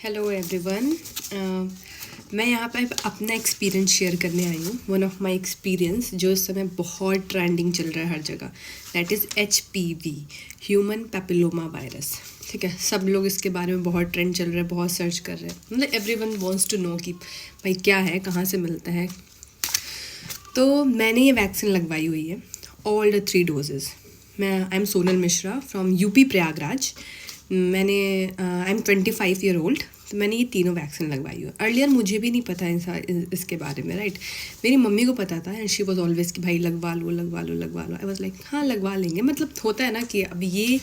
Hello everyone. मैं यहाँ पे अपना एक्सपीरियंस शेयर करने आई हूँ। वन ऑफ माय एक्सपीरियंस जो इस समय बहुत ट्रेंडिंग चल रहा है हर जगह, that is HPV, human papilloma virus. ठीक है, सब लोग इसके बारे में बहुत ट्रेंड चल रहा है, बहुत सर्च कर रहे हैं। मतलब एवरीवन वांट्स टू नो कि भाई क्या है, कहाँ से मिलता है। तो मैंने ये वैक्सीन लगवाई हुई है, all the 3 doses. I am Sonal Mishra from UP Prayagraj. I am 25 year old. तो मैंने ये तीनों वैक्सीन लगवाई हुई। अर्लियर मुझे भी नहीं पता इसके बारे में, राइट। मेरी मम्मी को पता था एंड शी वॉज ऑलवेज कि भाई लगवा लो लगवा लो लगवा लो। आई वॉज लाइक हाँ लगवा लेंगे। मतलब होता है ना कि अब ये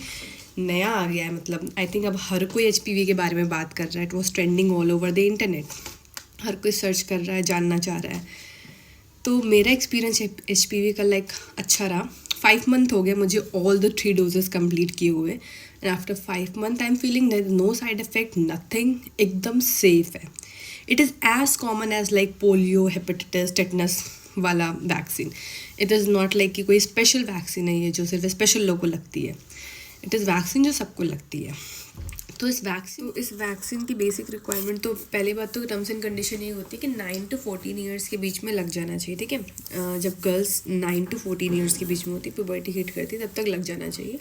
नया आ गया है। मतलब आई थिंक अब हर कोई HPV के बारे में बात कर रहा है। It was trending all over the internet. हर कोई सर्च कर रहा है, जानना चाह रहा है। तो मेरा एक्सपीरियंस HPV का लाइक अच्छा रहा। 5 मंथ हो गए मुझे ऑल द 3 डोजेस कंप्लीट किए हुए। And after 5 month I am feeling there no side effect, nothing, एकदम सेफ है। It is as common as like polio, hepatitis, tetanus वाला vaccine. It is not like कि कोई स्पेशल वैक्सीन है ये जो सिर्फ स्पेशल लोगों को लगती है। इट इज़ वैक्सीन जो सबको लगती है। तो इस वैक्सीन की बेसिक रिक्वायरमेंट, तो पहली बात तो टर्म्स एंड कंडीशन ये होती है कि 9 to 14 ईयर्स के बीच में लग जाना चाहिए। ठीक है, जब गर्ल्स 9 to 14 ईयर्स के बीच में होती है, प्यूबर्टी हिट करती है, तब तक लग जाना चाहिए।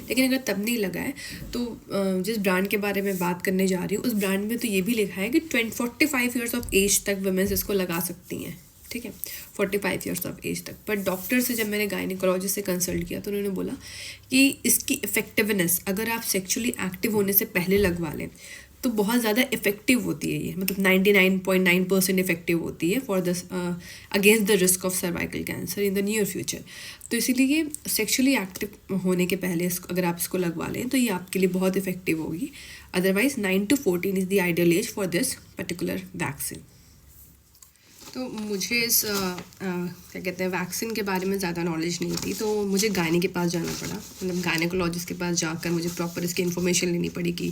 लेकिन अगर तब नहीं लगा है तो जिस ब्रांड के बारे में बात करने जा रही हूँ उस ब्रांड में तो ये भी लिखा है कि 45 ईयर्स ऑफ एज तक वुमेन्स इसको लगा सकती हैं। ठीक है, 45 ईयर्स ऑफ एज तक। पर डॉक्टर से जब मैंने गायनिकोलॉजिस्ट से कंसल्ट किया तो उन्होंने बोला कि इसकी इफ़ेक्टिवनेस अगर आप सेक्सुअली एक्टिव होने से पहले लगवा लें तो बहुत ज़्यादा इफ़ेक्टिव होती है ये। मतलब 99.9% इफ़ेक्टिव होती है for this against the risk of cervical cancer in the near future. तो इसीलिए सेक्सुअली एक्टिव होने के पहले अगर आप इसको लगवा लें तो ये आपके लिए बहुत इफ़ेक्टिव होगी। Otherwise 9 to 14 is the ideal age for this particular vaccine. तो मुझे इस क्या कहते हैं वैक्सीन के बारे में ज़्यादा नॉलेज नहीं थी, तो मुझे गायनी के पास जाना पड़ा। मतलब गायनेकोलॉजिस्ट के पास जाकर मुझे प्रॉपर इसकी इन्फॉर्मेशन लेनी पड़ी कि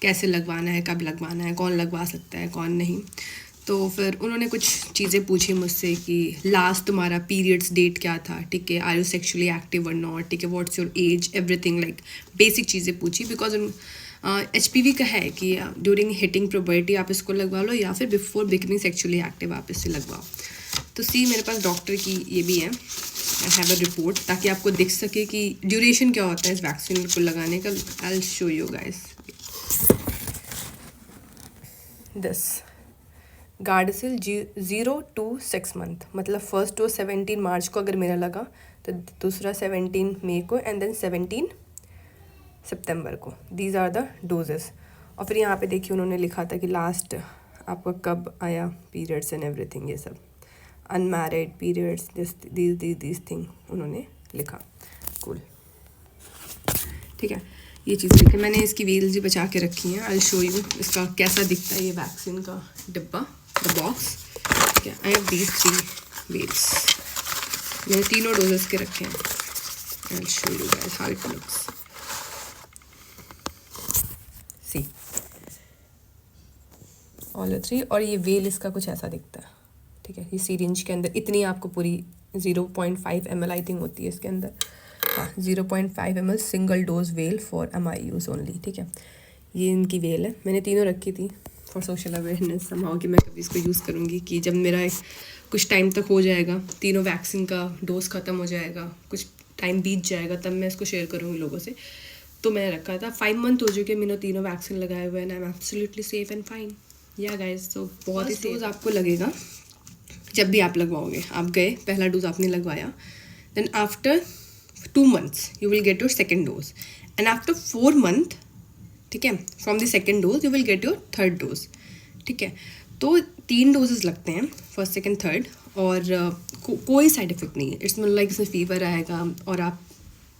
कैसे लगवाना है, कब लगवाना है, कौन लगवा सकता है, कौन नहीं। तो फिर उन्होंने कुछ चीज़ें पूछी मुझसे कि लास्ट तुम्हारा पीरियड्स डेट क्या था, ठीक है, आर यू सेक्शुअली एक्टिव और नॉट, ठीक है, what's your age, everything, like basic चीज़ें पूछी। बिकॉज HPV का है कि ड्यूरिंग हिटिंग प्यूबर्टी आप इसको लगवा लो या फिर बिफोर बिकमिंग सेक्शुअली एक्टिव आप इससे लगवाओ। तो मेरे पास डॉक्टर की ये भी है, आई हैव अ रिपोर्ट, ताकि आपको दिख सके कि ड्यूरेशन क्या होता है इस वैक्सीन को लगाने का। आई will show you guys this. Gardasil 0 to 6 month. मतलब फर्स्ट डोज 17 मार्च को अगर मेरा लगा तो दूसरा 17 मई को एंड देन 17 सितंबर को। These are the doses. और फिर यहाँ पे देखिए उन्होंने लिखा था कि लास्ट आपका कब आया पीरियड्स एंड एवरीथिंग, ये सब अनमैरिड पीरियड्स, दिस थिंग उन्होंने लिखा। कूल, ठीक है। ये चीज़ देखिए मैंने इसकी वेल्स भी बचा के रखी हैं। आई विल शो यू इसका कैसा दिखता है ये वैक्सीन का डिब्बा, द बॉक्स। ठीक है, आई हैव दीज 3 वेल्स। मैंने तीनों डोजेस के रखे हैं। I will show you guys how it looks. See all 3। और ये वेल इसका कुछ ऐसा दिखता है। ठीक है, ये सीरिंज के अंदर इतनी आपको पूरी 0.5 ml आई थिंक होती है इसके अंदर। हाँ, 0.5 ml single dose well for MI use only. ठीक है, ये इनकी वेल है। मैंने तीनों रखी थी फॉर सोशल अवेयरनेस समहाउ कि मैं कभी इसको यूज़ करूँगी, कि जब मेरा कुछ टाइम तक हो जाएगा, तीनों वैक्सीन का डोज ख़त्म हो जाएगा, कुछ टाइम बीत जाएगा, तब मैं इसको शेयर करूँगी लोगों से। तो मैंने रखा था। 5 मंथ हो चुके मैंने तीनों वैक्सीन लगाए हुए हैं। I am absolutely safe and fine. या गाइस, तो बहुत ही डोज आपको लगेगा जब भी आप लगवाओगे। आप गए, पहला डोज आपने लगवाया, then after 2 months you will get your second dose and after 4 month, ठीक है, from the second dose you will get your third dose. ठीक है, तो 3 डोजेस लगते हैं, फर्स्ट सेकेंड थर्ड। और कोई साइड इफेक्ट नहीं है। इट्स मतलब लाइक इसमें फीवर आएगा और आप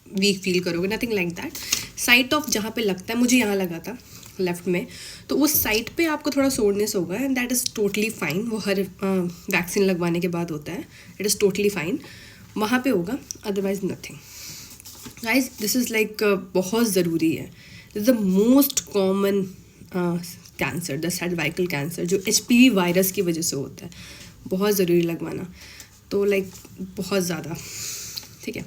वीक फील करोगे, nothing like that. Site of जहाँ पे लगता है, मुझे यहाँ लगा था लेफ्ट में, तो उस साइट पे आपको थोड़ा सोरनेस होगा and that is totally fine. वो हर वैक्सीन लगवाने के बाद होता है। इट इज़ टोटली फाइन, वहाँ पे होगा, otherwise nothing. Guys this is like बहुत ज़रूरी है। This is the most common cancer, the cervical cancer, जो HPV वायरस की वजह से होता है। बहुत ज़रूरी लगवाना, तो लाइक बहुत ज़्यादा। ठीक है,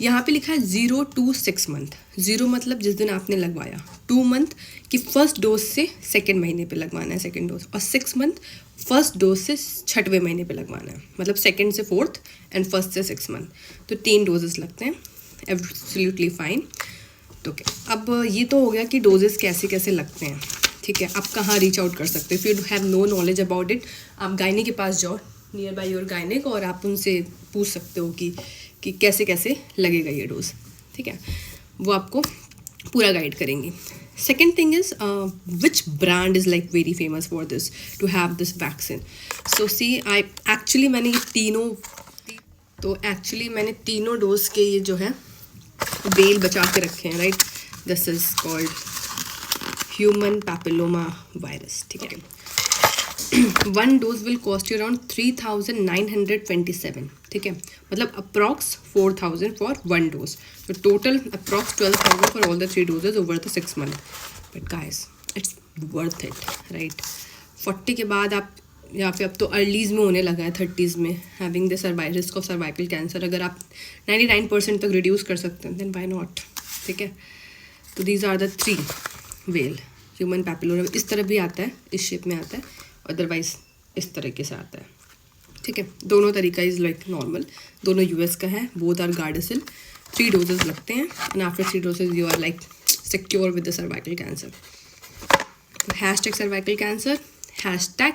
यहाँ पे लिखा है 0 to 6 मंथ। 0 मतलब जिस दिन आपने लगवाया, 2 मंथ कि फर्स्ट डोज से सेकेंड महीने पे लगवाना है सेकेंड डोज, और 6 मंथ फर्स्ट डोज से 6वें महीने पे लगवाना है, मतलब सेकेंड से 4th एंड फर्स्ट से 6 मंथ, तो 3 डोजेस लगते हैं। Absolutely fine. तो अब ये तो हो गया कि डोजेस कैसे कैसे लगते हैं, ठीक है। आप कहाँ रीच आउट कर सकते हो, if you have no knowledge about it, आप गायनी के पास जाओ, नियर बाय योर गायनिक, और आप उनसे पूछ सकते हो कि कैसे कैसे लगेगा ये डोज, ठीक है। वो आपको पूरा गाइड करेंगी। Second thing is which brand is like very famous for this to have this vaccine. So see मैंने ये तीनों डोज के ये जो है बेल बचा के रखे हैं, right. This is called human papilloma virus, ठीक है। 1 dose will cost you around 3,927, ठीक है, मतलब अप्रॉक्स 4,000 फॉर 1 डोज, तो total approx 12,000 for all the 3 doses over the 6 month. But guys it's worth it, right. 40 के बाद आप यहाँ पे, अब तो अर्लीज में होने लगा है, 30s में, having this risk of cervical cancer, अगर आप 99% तक रिड्यूस कर सकते हैं देन व्हाई नॉट, ठीक है। तो these are the 3 well. Human papilloma इस तरह भी आता है, इस शेप में आता है, अदरवाइज इस तरीके से आता है, ठीक है। दोनों तरीका इज़ लाइक नॉर्मल, दोनों US का है, बोथ आर गार्डासिल। 3 डोजेज लगते हैं and after 3 doses you are like secure with the cervical cancer. Hashtag cervical cancer, hashtag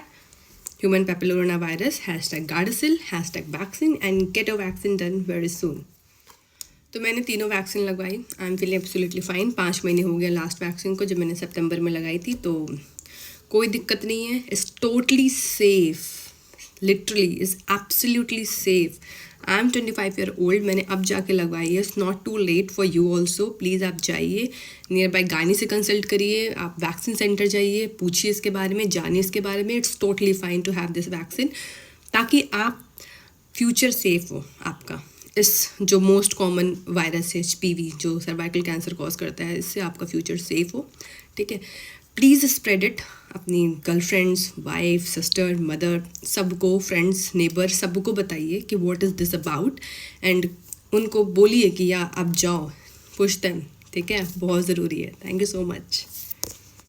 human papilloma virus, hashtag Gardasil, hashtag vaccine, and get a vaccine done very soon. तो मैंने तीनों vaccine लगवाई, I am feeling absolutely fine. 5 महीने हो गया last vaccine को, जब मैंने सितंबर में लगाई थी, तो कोई दिक्कत नहीं है। It's totally safe, literally is absolutely safe. I am 25 year old, मैंने अब जाके लगवाई है। It's not too late for you also. Please आप जाइए, नियर बाय गायनी से कंसल्ट करिए, आप वैक्सीन सेंटर जाइए, पूछिए इसके बारे में, जानिए इसके बारे में। It's totally fine to have this vaccine, ताकि आप फ्यूचर सेफ हो आपका। इस जो मोस्ट कॉमन वायरस है HPV, जो सर्वाइकल कैंसर कॉज करता है, इससे आपका फ्यूचर सेफ हो, ठीक है। प्लीज़ स्प्रेड इट अपनी गर्लफ्रेंड्स, वाइफ, सिस्टर, मदर, सबको, फ्रेंड्स, नेबर, सबको बताइए कि what is this about, and उनको बोलिए कि या आप जाओ, पुश देम, ठीक है, बहुत ज़रूरी है। Thank you so much.